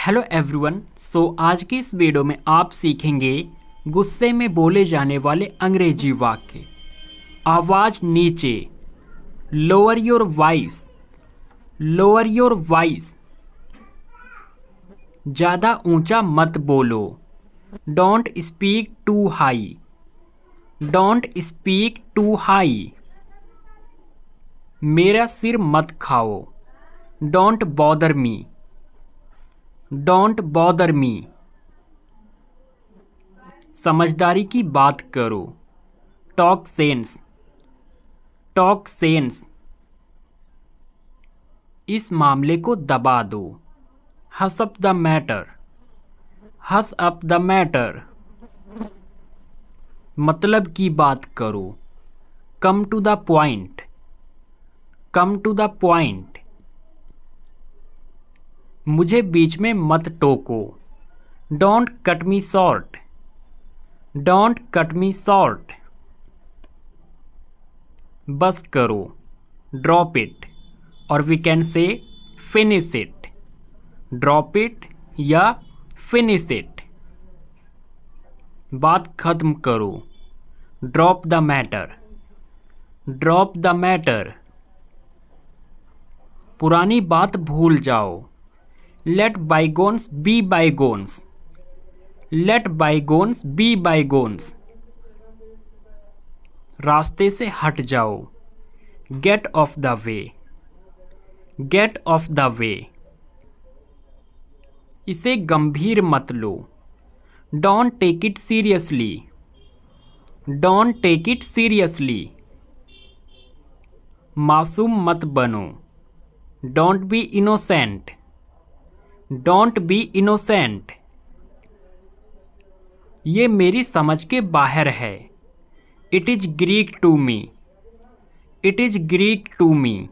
Hello everyone. आज की इस वीडियो में आप सीखेंगे गुस्से में बोले जाने वाले अंग्रेजी वाक्य। आवाज़ नीचे, lower your voice, lower your voice. ज़्यादा ऊंचा मत बोलो, don't speak too high, don't speak too high. मेरा सिर मत खाओ, don't bother me, don't bother me. समझदारी की बात करो, टॉक सेंस, टॉक सेंस। इस मामले को दबा दो, hush up the matter, hush up the matter. मतलब की बात करो, come to the point, come to the point. मुझे बीच में मत टोको, don't cut me short, don't cut me short. बस करो, ड्रॉप इट, और we can say finish it, drop it या फिनिश इट। बात खत्म करो, drop the matter, drop the matter. पुरानी बात भूल जाओ, let bygones be bygones, late bygones be bygones. रास्ते से हट जाओ, get off the way, get off the way. इसे गंभीर मत लो, don't take it seriously, don't take it seriously. मासूम मत बनो, don't be innocent, don't be innocent. ये मेरी समझ के बाहर है, it is Greek to me, it is Greek to me.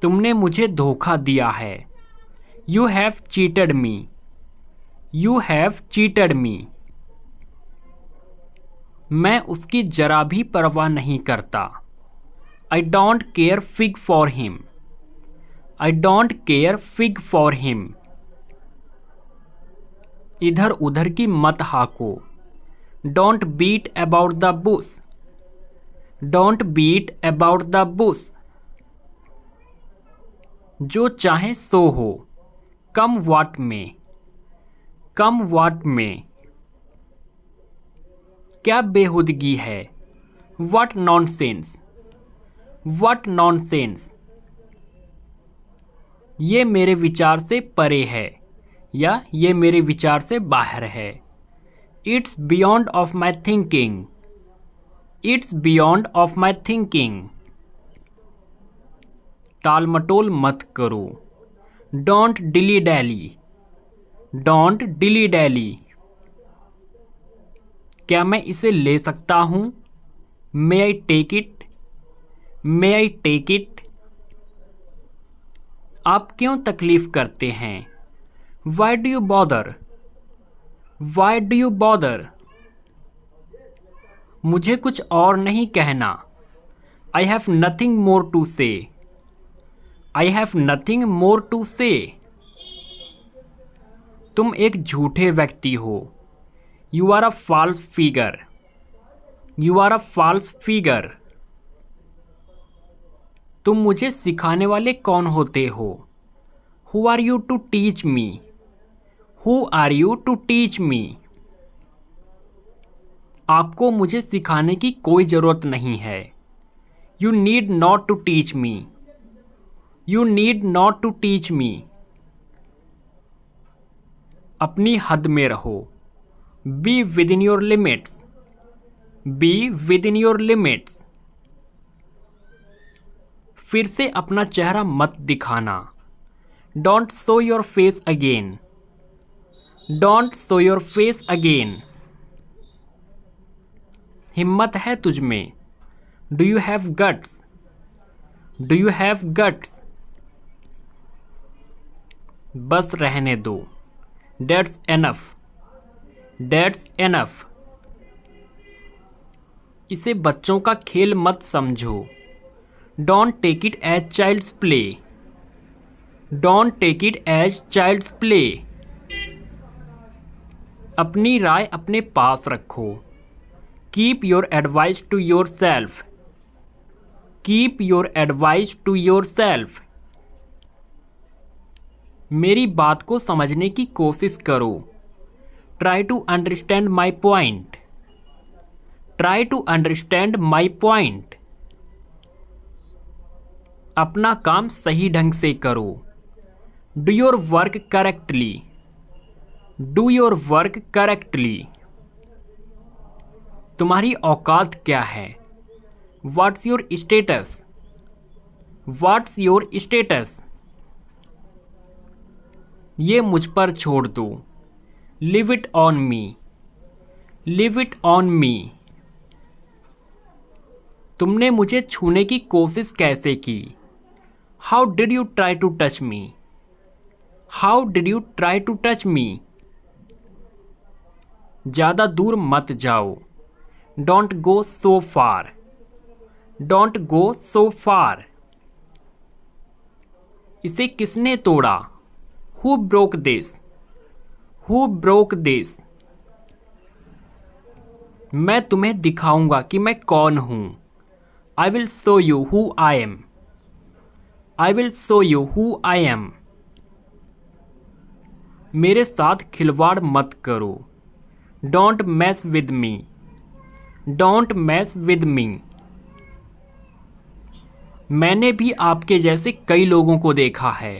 तुमने मुझे धोखा दिया है, you have cheated me, you have cheated me. मैं उसकी जरा भी परवाह नहीं करता, I don't care fig for him, I don't care fig for him। इधर उधर की मत हाको, don't beat about the bush, don't beat about the bush। जो चाहे सो हो, कम वाट में, कम वाट में। क्या बेहुदगी है, what nonsense, what nonsense। ये मेरे विचार से परे है या ये मेरे विचार से बाहर है, it's beyond of my thinking, it's beyond of my thinking. टाल मटोल मत करो, don't dilly dally, don't dilly dally. क्या मैं इसे ले सकता हूँ, may I take it, may I take it. आप क्यों तकलीफ करते हैं, why do you bother, why do you bother. मुझे कुछ और नहीं कहना, I have nothing more to say, I have nothing more to say. तुम एक झूठे व्यक्ति हो, you are a false figure, you are a false figure. तुम मुझे सिखाने वाले कौन होते हो, who are you to teach me, who are you to teach me. आपको मुझे सिखाने की कोई ज़रूरत नहीं है, you need not to teach me, you need not to teach me. अपनी हद में रहो, be within your limits, be within your limits. फिर से अपना चेहरा मत दिखाना, don't show your face again, don't show your face again. हिम्मत है तुझ में, do you have guts, do you have guts. बस रहने दो, डेट्स एनफ, डेट्स एनफ। इसे बच्चों का खेल मत समझो, don't take it as child's play, don't take it as child's play. अपनी राय अपने पास रखो। Keep your advice to yourself. Keep your advice to yourself. मेरी बात को समझने की कोशिश करो। Try to understand my point. Try to understand my point. अपना काम सही ढंग से करो। Do your work correctly. Do your work correctly. तुम्हारी औकात क्या है? What's your status. What's your status. ये मुझ पर छोड़ दो। Leave it on me. Leave it on me. तुमने मुझे छूने की कोशिश कैसे की? How did you try to touch me. How did you try to touch me. ज़्यादा दूर मत जाओ। Don't go so far. Don't go so far. इसे किसने तोड़ा? Who broke this. Who broke this. मैं तुम्हें दिखाऊंगा कि मैं कौन हूं। I will show you who I am. I will show you who I am. मेरे साथ खिलवाड़ मत करो। Don't mess with me. Don't mess with me. मैंने भी आपके जैसे कई लोगों को देखा है।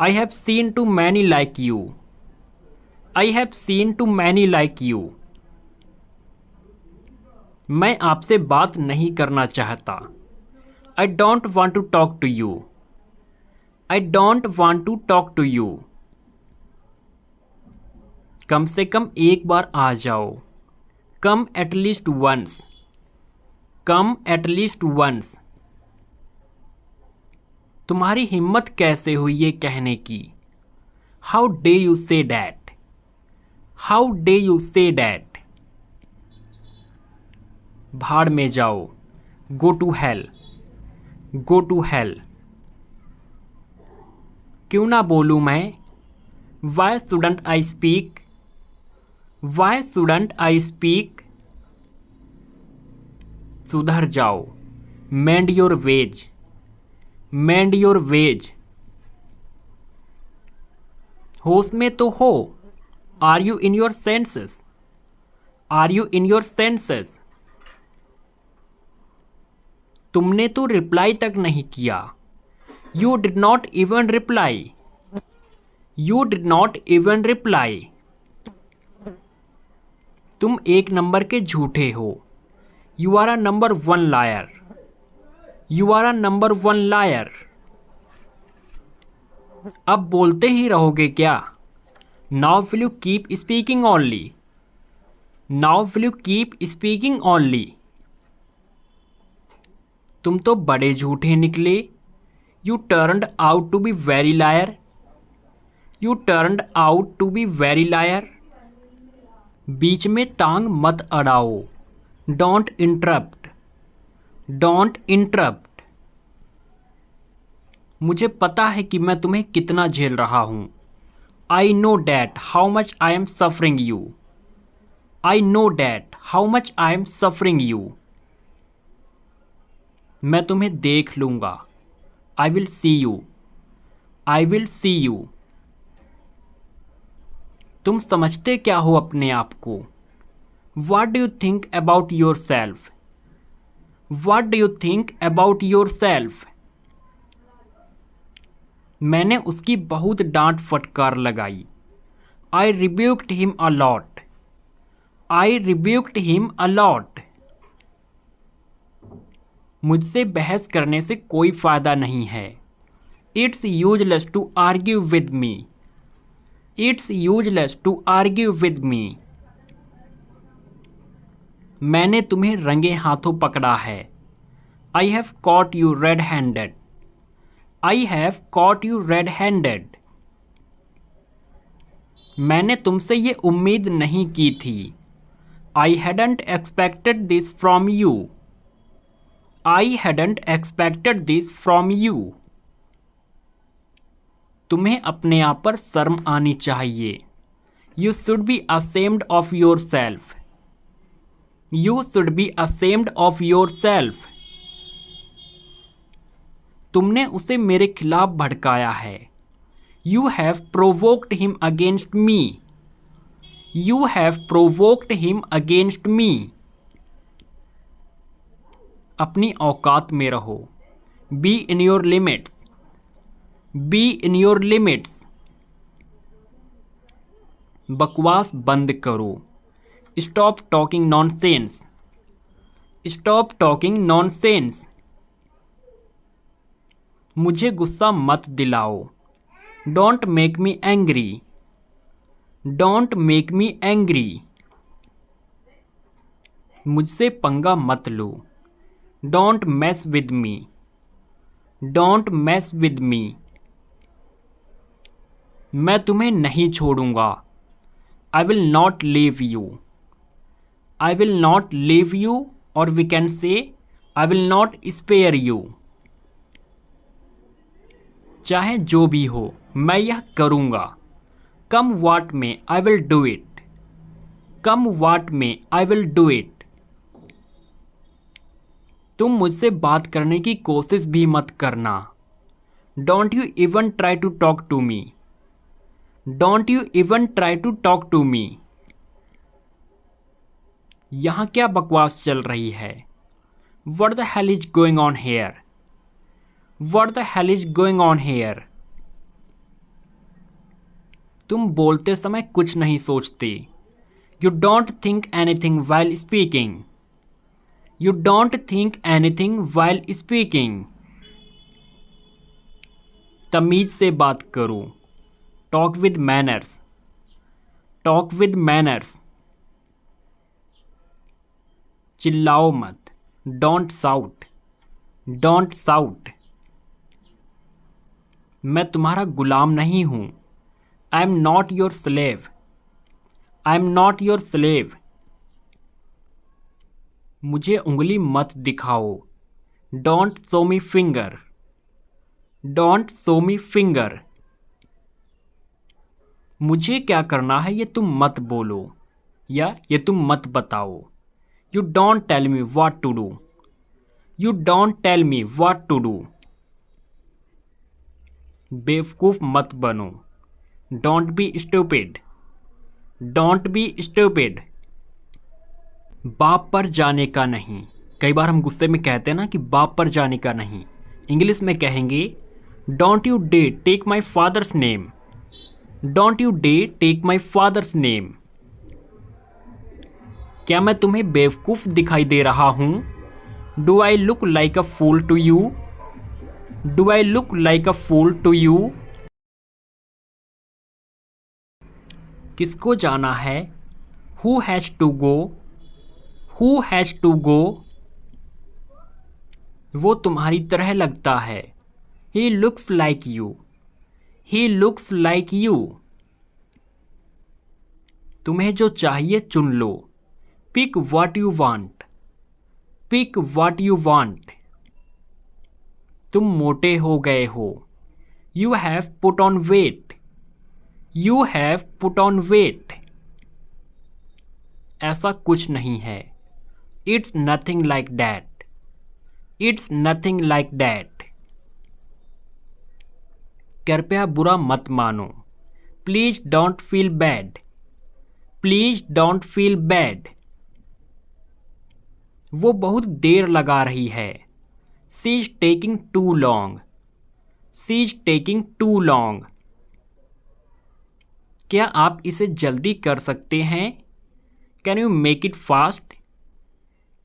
I have seen too many like you. I have seen too many like you. मैं आपसे बात नहीं करना चाहता। I don't want to talk to you. I don't want to talk to you. कम से कम एक बार आ जाओ। Come at least once. Come at least once. तुम्हारी हिम्मत कैसे हुई ये कहने की? How dare you say that. How dare you say that. भाड़ में जाओ। Go to hell. Go to hell. क्यों ना बोलूं मैं? Why shouldn't I speak. Why shouldn't I speak. सुधर जाओ। Mend your ways. Mend your ways. होश में तो हो। Are you in your senses. Are you in your senses. तुमने तो रिप्लाई तक नहीं किया। You did not even reply. You did not even reply. तुम एक नंबर के झूठे हो। You are a number one liar. You are a number one liar. अब बोलते ही रहोगे क्या? Now will you keep speaking only. Now will you keep speaking only. तुम तो बड़े झूठे निकले। You turned out to be very liar. You turned out to be very lawyer. बीच में टांग मत अड़ाओ। Don't interrupt. Don't interrupt. मुझे पता है कि मैं तुम्हें कितना झेल रहा हूं। I know that how much I am suffering you. I know that how much I am suffering you. मैं तुम्हें देख लूंगा। I will see you. I will see you. तुम समझते क्या हो अपने आप को? What do you think about yourself? What do you think about yourself? मैंने उसकी बहुत डांट फटकार लगाई। I rebuked him a lot. I rebuked him a lot. मुझसे बहस करने से कोई फायदा नहीं है। It's useless to argue with me. It's useless to argue with me. मैंने तुम्हें रंगे हाथों पकड़ा है। I have caught you red-handed. I have caught you red-handed. मैंने तुमसे ये उम्मीद नहीं की थी। I hadn't expected this from you. I hadn't expected this from you. तुम्हें अपने आप पर शर्म आनी चाहिए। You should be ashamed of your self. You should be ashamed of your self. तुमने उसे मेरे खिलाफ भड़काया है। You have provoked him against me. You have provoked him against me. अपनी औकात में रहो। Be in your limits. Be in your limits. बकवास बंद करो। Stop talking nonsense. Stop talking nonsense. मुझे गुस्सा मत दिलाओ। Don't make me angry. Don't make me angry. मुझसे पंगा मत लो। Don't mess with me. Don't mess with me. मैं तुम्हें नहीं छोड़ूंगा। I will not leave you. I will not leave you, और we can say I will not spare you. चाहे जो भी हो मैं यह करूंगा। कम व्हाट में I will do it. Come what में आई विल डू इट। तुम मुझसे बात करने की कोशिश भी मत करना। Don't you even try to talk to me. Don't you even try to talk to me. यहाँ क्या बकवास चल रही है? What the hell is going on here? What the hell is going on here? तुम बोलते समय कुछ नहीं सोचते। You don't think anything while speaking. You don't think anything while speaking. तमीज से बात करो। Talk with manners. Talk with manners. चिल्लाओ मत। Don't shout. Don't shout. मैं तुम्हारा गुलाम नहीं हूं। I am not your slave. I am not your slave. मुझे उंगली मत दिखाओ। Don't show me finger. Don't show me finger. मुझे क्या करना है ये तुम मत बोलो, या ये तुम मत बताओ। You don't tell me what to do. You don't tell me what to do. बेवकूफ मत बनो। Don't be stupid. Don't be stupid. बाप पर जाने का नहीं। कई बार हम गुस्से में कहते हैं ना कि बाप पर जाने का नहीं। इंग्लिश में कहेंगे don't you dare take my father's name. Don't you dare take my father's name. क्या मैं तुम्हें बेवकूफ़ दिखाई दे रहा हूं? Do I look like a fool to you? Do I look like a fool to you? किसको जाना है? Who has to go? Who has to go? वो तुम्हारी तरह लगता है। He looks like you. He looks like you. तुम्हें जो चाहिए चुन लो। Pick what you want. Pick what you want. तुम मोटे हो गए हो। You have put on weight. You have put on weight. ऐसा कुछ नहीं है। It's nothing like that. It's nothing like that. कृपया बुरा मत मानो। Please don't feel bad. Please don't feel bad. वो बहुत देर लगा रही है। She is taking too long. She is taking too long. क्या आप इसे जल्दी कर सकते हैं? Can you make it fast?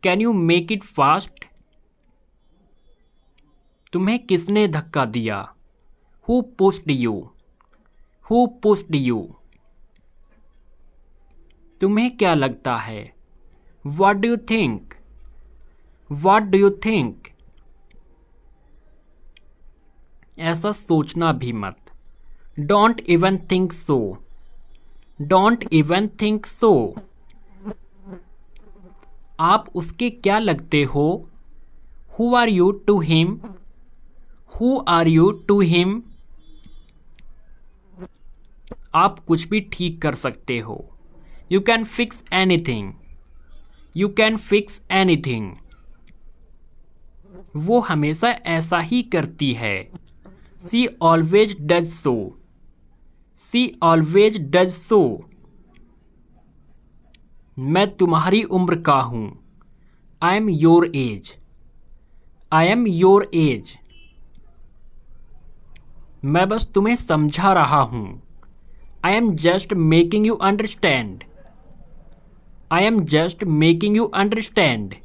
Can you make it fast? तुम्हें किसने धक्का दिया? Who pushed you? Who pushed you? तुम्हें क्या लगता है? What do you think? What do you think? ऐसा सोचना भी मत। Don't even think so. Don't even think so. आप उसके क्या लगते हो? Who are you to him? Who are you to him? आप कुछ भी ठीक कर सकते हो। You can fix anything. You can fix anything. वो हमेशा ऐसा ही करती है। She always does so. She always does so. मैं तुम्हारी उम्र का हूं। I am your age. I am your age. मैं बस तुम्हें समझा रहा हूं। I am just making you understand. I am just making you understand.